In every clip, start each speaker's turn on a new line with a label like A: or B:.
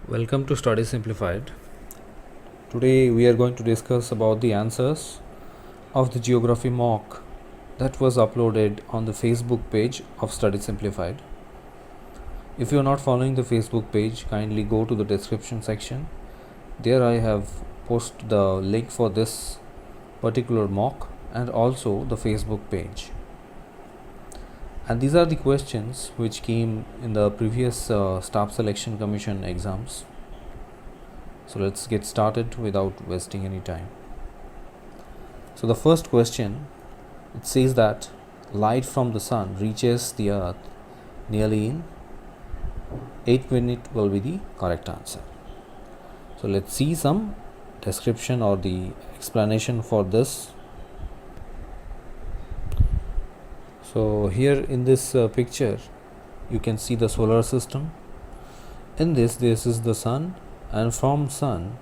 A: Welcome to Study Simplified. Today we are going to discuss about the answers of the geography mock that was uploaded on the Facebook page of Study Simplified. If you are not following the Facebook page, kindly go to the description section. There I have posted the link for this particular mock and also the Facebook page. And these are the questions which came in the previous Staff Selection Commission exams. So let's get started without wasting any time. So the first question, it says that light from the sun reaches the earth nearly in 8 minutes will be the correct answer. So let's see some description or the explanation for this. So here in this picture you can see the solar system. In this is the sun, and from sun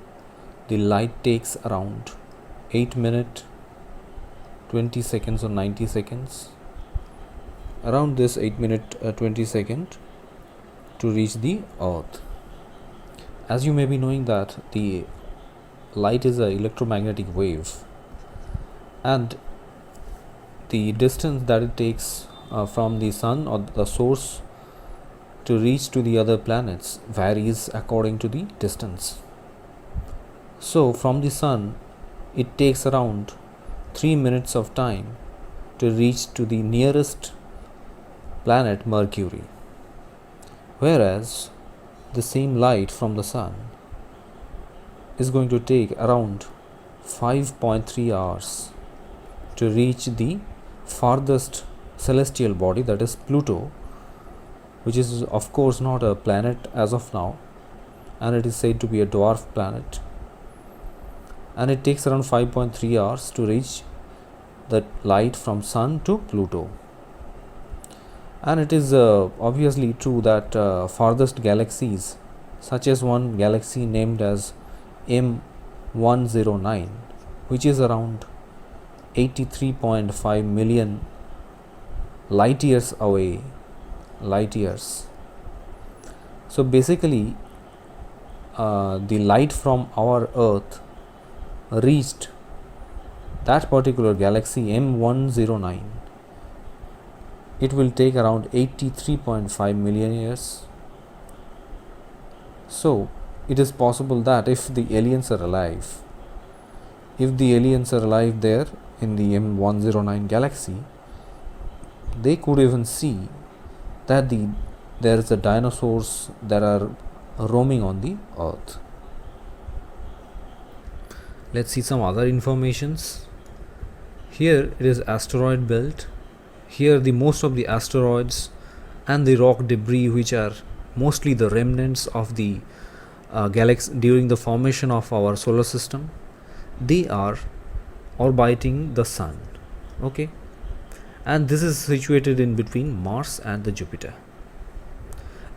A: the light takes around 8 minutes 20 seconds or 90 seconds, around this 8 minutes 20 seconds to reach the earth. As you may be knowing that the light is an electromagnetic wave, and the distance that it takes from the sun or the source to reach to the other planets varies according to the distance. So from the sun it takes around 3 minutes of time to reach to the nearest planet, Mercury, whereas the same light from the sun is going to take around 5.3 hours to reach the farthest celestial body, that is Pluto, which is of course not a planet as of now, and it is said to be a dwarf planet, and it takes around 5.3 hours to reach the light from sun to Pluto. And it is obviously true that farthest galaxies, such as one galaxy named as M109, which is around 83.5 million light years away, So basically the light from our earth reached that particular galaxy M109. It will take around 83.5 million years. So it is possible that if the aliens are alive there in the M109 galaxy, they could even see that there is a dinosaurs that are roaming on the earth. Let's see some other informations. Here it is asteroid belt. Here the most of the asteroids and the rock debris, which are mostly the remnants of the galaxy during the formation of our solar system, they are orbiting the sun. Okay, and this is situated in between Mars and the Jupiter.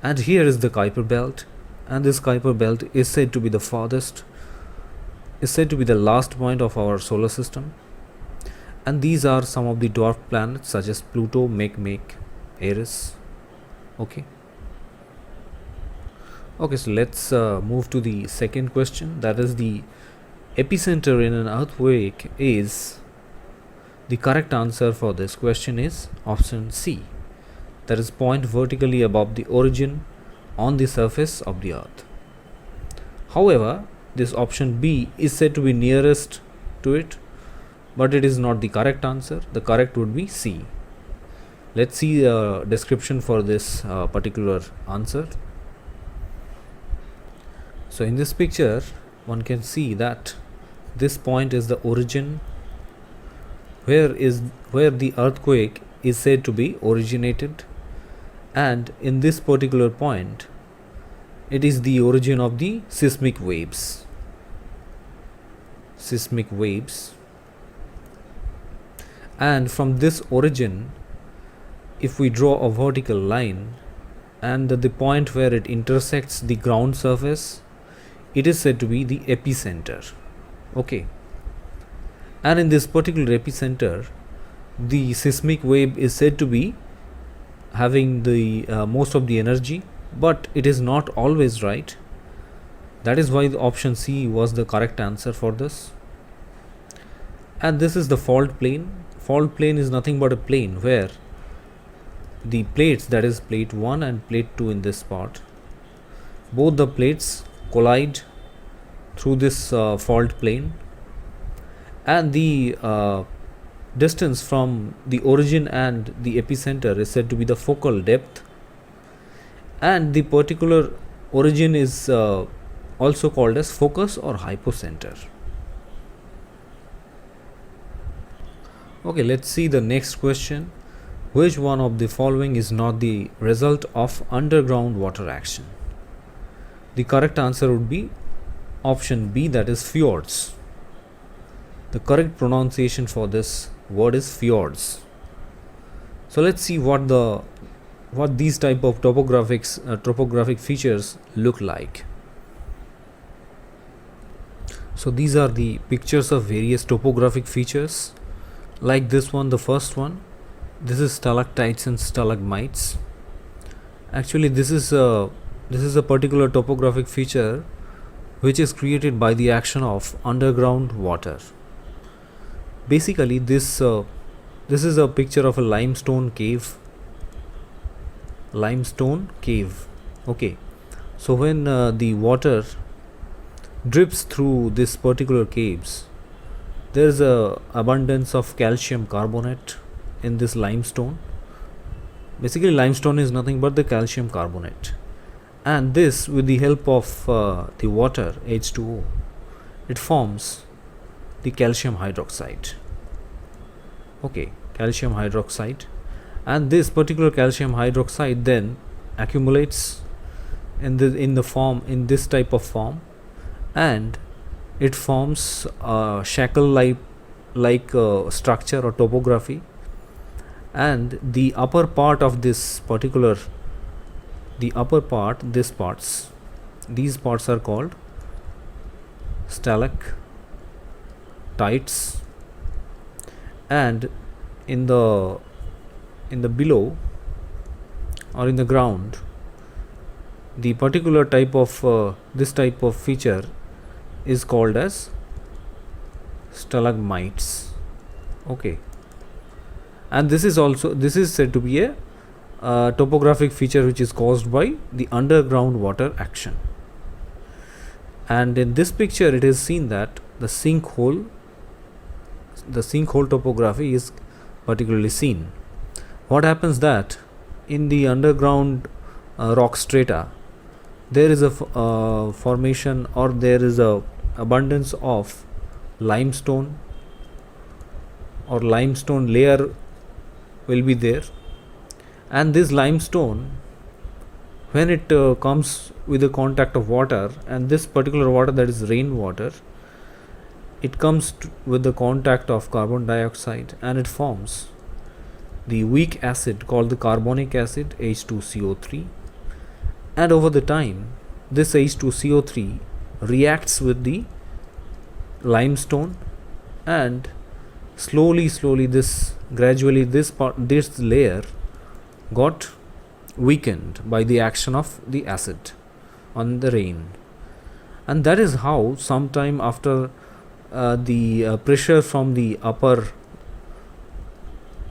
A: And here is the Kuiper belt, and this Kuiper belt is said to be the farthest, is said to be the last point of our solar system. And these are some of the dwarf planets such as Pluto, Makemake, Eris. Okay, so let's move to the second question, that is the epicenter in an earthquake is. The correct answer for this question is option C, that is point vertically above the origin on the surface of the earth. However, this option B is said to be nearest to it, but it is not the correct answer. The correct would be C. Let's see the description for this particular answer. So in this picture one can see that this point is the origin, where the earthquake is said to be originated, and in this particular point it is the origin of the seismic waves. And from this origin, if we draw a vertical line and the point where it intersects the ground surface, it is said to be the epicenter. Okay, and in this particular epicenter the seismic wave is said to be having the most of the energy, but it is not always right. That is why the option C was the correct answer for this. And this is the fault plane. Fault plane is nothing but a plane where the plates, that is plate 1 and plate 2 in this part, both the plates collide through this fault plane, and the distance from the origin and the epicenter is said to be the focal depth, and the particular origin is also called as focus or hypocenter. Okay, let's see the next question. Which one of the following is not the result of underground water action? The correct answer would be option B, that is fjords. The correct pronunciation for this word is fjords. So let's see what these type of topographic features look like. So these are the pictures of various topographic features, like this one, the first one. This is stalactites and stalagmites. Actually, this is a particular topographic feature which is created by the action of underground water. Basically, this is a picture of a limestone cave. Okay, so when the water drips through this particular caves, there is a abundance of calcium carbonate in this limestone. Basically, limestone is nothing but the calcium carbonate, and this, with the help of the water H2O, it forms the calcium hydroxide. Okay, calcium hydroxide, and this particular calcium hydroxide then accumulates in this type of form, and it forms a shackle like structure or topography. And the upper part of this particular, these parts are called stalactites, and in the below or in the ground, the particular type of this type of feature is called as stalagmites. Okay, and this is said to be a topographic feature which is caused by the underground water action. And in this picture, it is seen that the sinkhole topography is particularly seen. What happens that in the underground rock strata, there is a formation, or there is a abundance of limestone, or limestone layer will be there, and this limestone, when it comes with the contact of water, and this particular water, that is rainwater, it comes with the contact of carbon dioxide, and it forms the weak acid called the carbonic acid H2CO3. And over the time, this H2CO3 reacts with the limestone, and slowly gradually this layer got weakened by the action of the acid on the rain. And that is how sometime after the pressure from the upper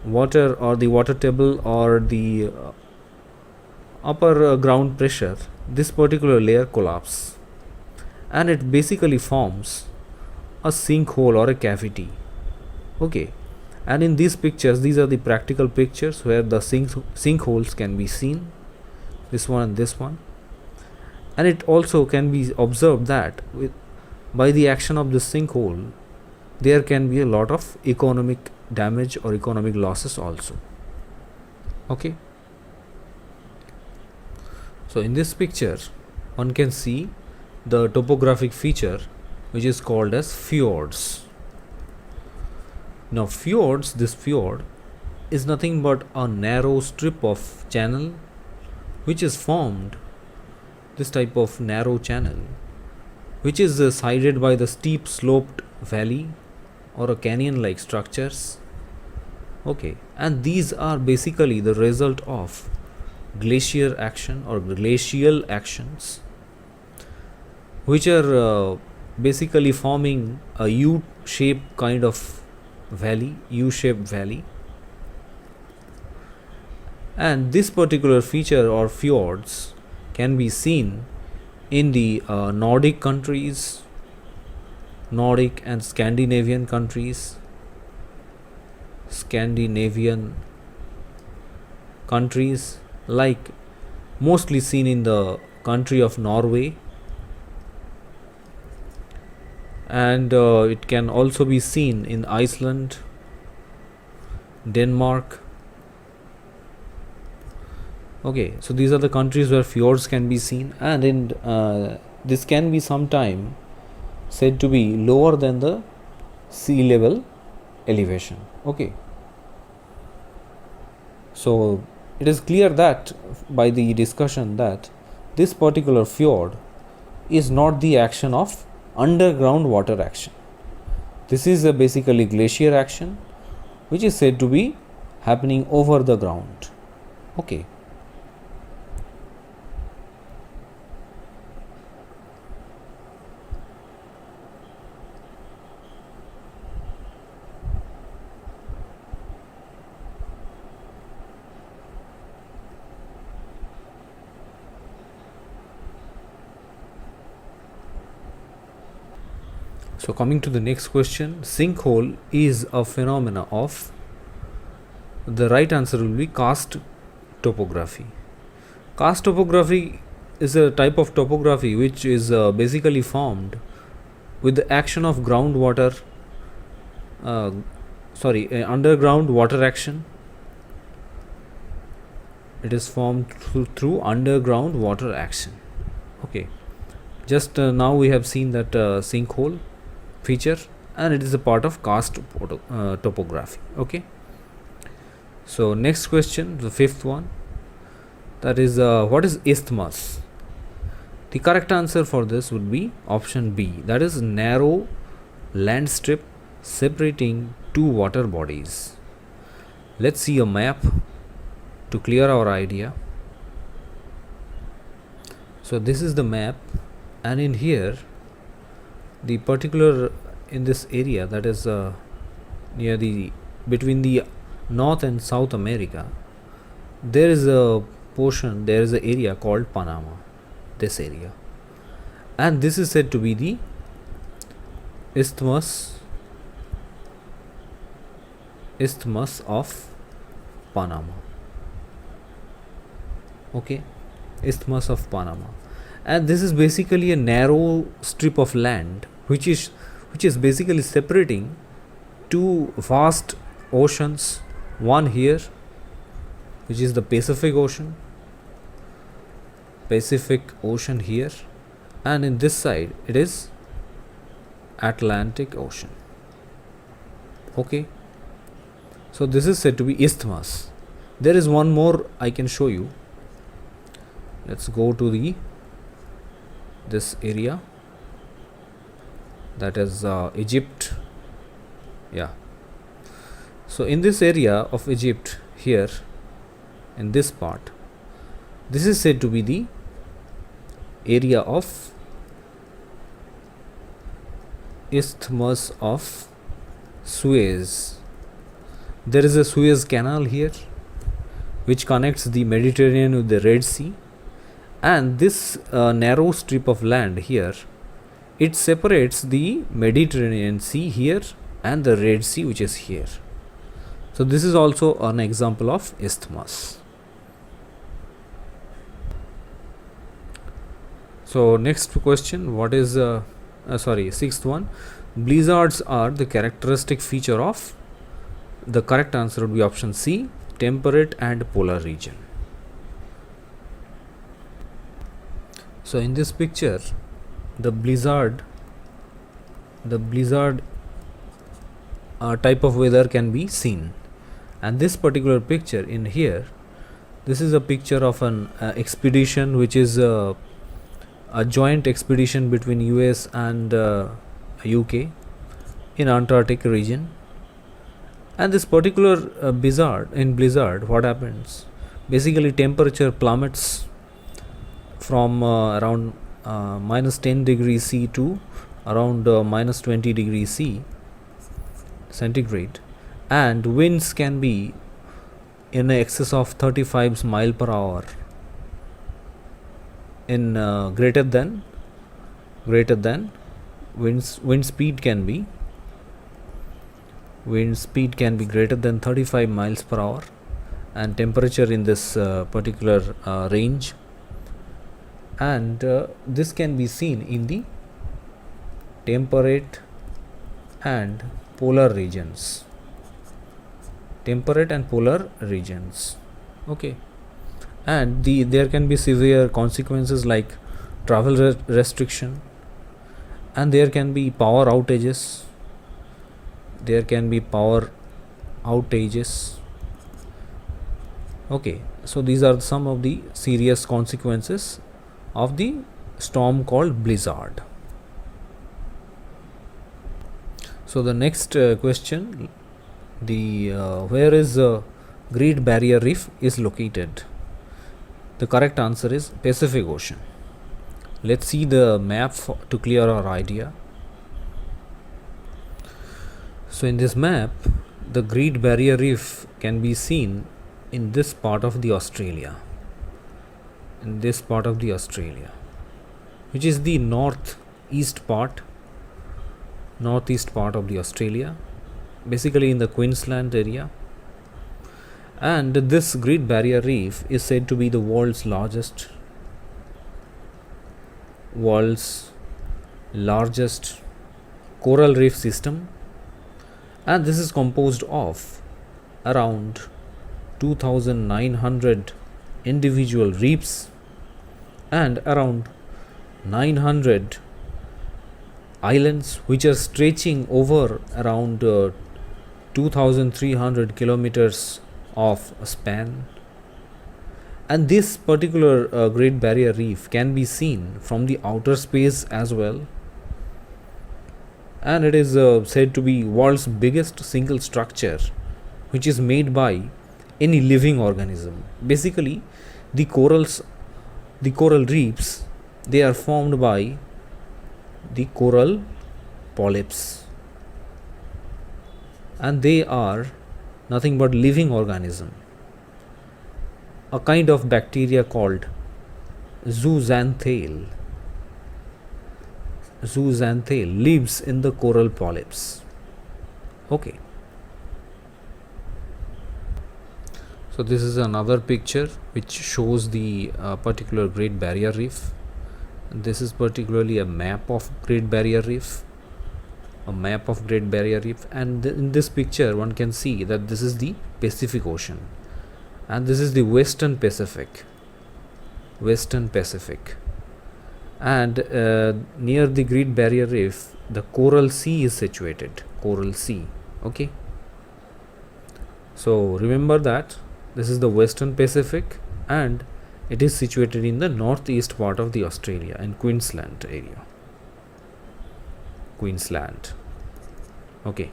A: water, or the water table, or the upper ground pressure, this particular layer collapses, and it basically forms a sinkhole or a cavity. Okay, and in these pictures, these are the practical pictures where the sinkholes can be seen, this one and this one. And it also can be observed that by the action of the sinkhole, there can be a lot of economic damage or economic losses also. Okay, so in this picture, one can see the topographic feature which is called as fjords. Now this fjord is nothing but a narrow strip of channel which is formed, this type of narrow channel, which is sided by the steep sloped valley or a canyon like structures. Okay, and these are basically the result of glacier action or glacial actions, which are basically forming a U-shaped kind of valley, U-shaped valley. And this particular feature or fjords can be seen in the Nordic countries, Nordic and Scandinavian countries, like mostly seen in the country of Norway, and it can also be seen in Iceland, Denmark. Okay, so these are the countries where fjords can be seen, and in this can be sometime said to be lower than the sea level elevation. Okay, so it is clear that by the discussion that this particular fjord is not the action of underground water action. This is a basically glacier action which is said to be happening over the ground. Okay. So coming to the next question, sinkhole is a phenomena of, the right answer will be karst topography. Karst topography is a type of topography which is basically formed with the action of groundwater, underground water action. It is formed through underground water action. Okay, just now we have seen that sinkhole feature, and it is a part of karst topography. Okay, so next question, the fifth one, that is what is isthmus? The correct answer for this would be option B, that is narrow land strip separating two water bodies. Let's see a map to clear our idea. So this is the map, and in here the particular in this area, that is near the between the North and South America, there is a portion, there is an area called Panama, this area, and this is said to be the isthmus of Panama. Okay, isthmus of Panama, and this is basically a narrow strip of land which is basically separating two vast oceans, one here which is the Pacific Ocean here, and in this side it is Atlantic Ocean. Okay, so this is said to be isthmus. There is one more I can show you. Let's go to this area, that is Egypt. Yeah, so in this area of Egypt here, in this part, this is said to be the area of isthmus of Suez. There is a Suez Canal here which connects the Mediterranean with the Red Sea, and this narrow strip of land here, it separates the Mediterranean Sea here and the Red Sea which is here. So this is also an example of isthmus. So next question, what is sixth one, blizzards are the characteristic feature of, the correct answer would be option C, temperate and polar region. So in this picture, the blizzard type of weather can be seen, and this particular picture in here, this is a picture of an expedition which is a joint expedition between US and UK in Antarctic region. And this particular blizzard, what happens? Basically temperature plummets from around minus 10 degrees C to around minus 20 degrees C centigrade, and winds can be in excess of 35 miles per hour in greater than wind speed can be greater than 35 miles per hour, and temperature in this particular range, and this can be seen in the temperate and polar regions. Okay, and there can be severe consequences like travel restriction, and there can be power outages. Okay, so these are some of the serious consequences of the storm called blizzard. So the next question, where is Great Barrier Reef is located? The correct answer is Pacific Ocean. Let's see the map to clear our idea. So in this map, the Great Barrier Reef can be seen in this part of the Australia, which is the northeast part of the Australia, basically in the Queensland area. And this Great Barrier Reef is said to be the world's largest coral reef system, and this is composed of around 2,900 individual reefs and around 900 islands, which are stretching over around 2,300 kilometers of span. And this particular Great Barrier Reef can be seen from the outer space as well, and it is said to be world's biggest single structure which is made by any living organism. Basically, the coral reefs, they are formed by the coral polyps, and they are nothing but living organism. A kind of bacteria called zooxanthellae lives in the coral polyps. Okay. So this is another picture which shows the particular Great Barrier Reef. This is particularly a map of Great Barrier Reef. And in this picture one can see that this is the Pacific Ocean, and this is the Western Pacific. And near the Great Barrier Reef, the Coral Sea is situated. Okay. So remember that this is the Western Pacific, and it is situated in the northeast part of the Australia, in Queensland area. Okay.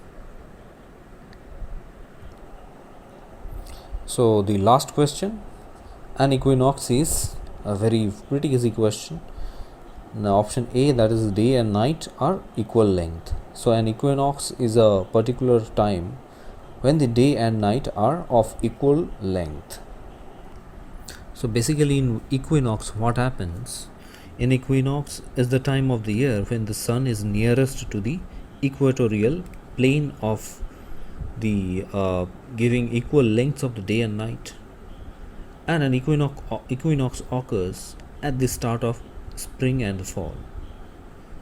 A: So the last question, an equinox is a very pretty easy question. Now option A, that is day and night are equal length. So an equinox is a particular time when the day and night are of equal length. So basically in equinox, what happens? In equinox is the time of the year when the sun is nearest to the equatorial plane of the giving equal lengths of the day and night. And an equinox occurs at the start of spring and fall,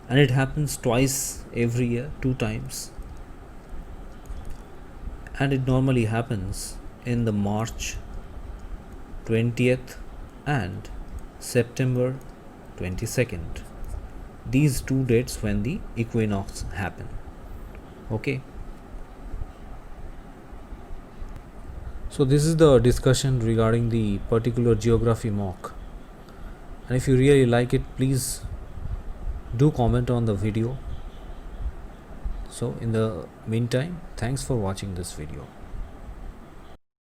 A: and it happens twice every year, 2 times, and it normally happens in the March 20th and September 22nd. These 2 dates when the equinox happen. Okay. So this is the discussion regarding the particular geography mock, and if you really like it, please do comment on the video. So in the meantime, thanks for watching this video.